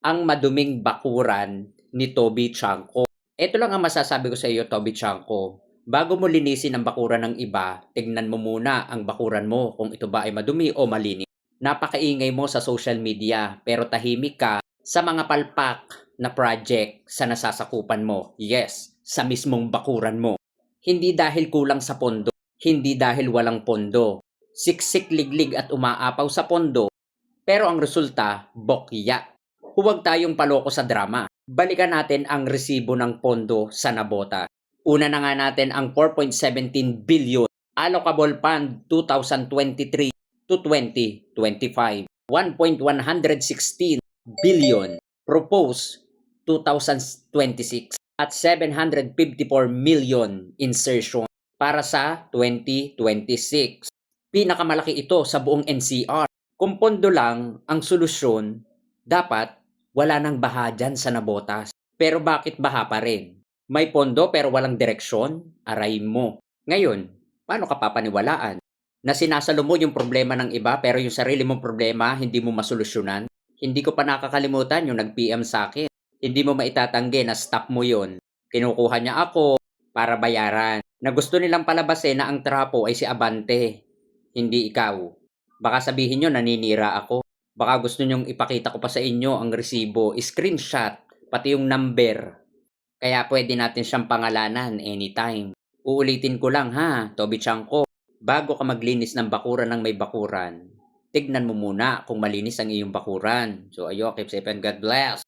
ang maduming bakuran ni Toby Chanko. Ito lang ang masasabi ko sa iyo, Toby Chanko. Bago mo linisin ang bakuran ng iba, tignan mo muna ang bakuran mo kung ito ba ay madumi o malinis. Napakaingay mo sa social media pero tahimik ka sa mga palpak na project sa nasasakupan mo. Yes, sa mismong bakuran mo. Hindi dahil kulang sa pondo, hindi dahil walang pondo. Siksik liglig at umaapaw sa pondo, pero ang resulta, bokya. Huwag tayong paloko sa drama. Balikan natin ang resibo ng pondo sa nabota. Una na nga natin ang 4.17 billion allocable fund 2023 to 2025. 1.116 billion proposed 2026 at 754 million insertion para sa 2026. Pinakamalaki ito sa buong NCR. Kung pondo lang ang solusyon, dapat wala nang baha dyan sa nabotas. Pero bakit baha pa rin? May pondo pero walang direksyon? Aray mo. Ngayon, paano ka papaniwalaan? Na sinasalo mo yung problema ng iba pero yung sarili mong problema hindi mo masolusyonan? Hindi ko pa nakakalimutan yung nag-PM sa akin. Hindi mo maitatanggi na stop mo yon. Kinukuha niya ako para bayaran. Na gusto nilang palabasin na ang trapo ay si Abante, hindi ikaw. Baka sabihin nyo naninira ako. Baka gusto nyong ipakita ko pa sa inyo ang resibo, screenshot, pati yung number. Kaya pwede natin siyang pangalanan anytime. Uulitin ko lang ha, Toby Chanko. Bago ka maglinis ng bakuran ng may bakuran, tignan mo muna kung malinis ang iyong bakuran. So ayo, keep safe and God bless.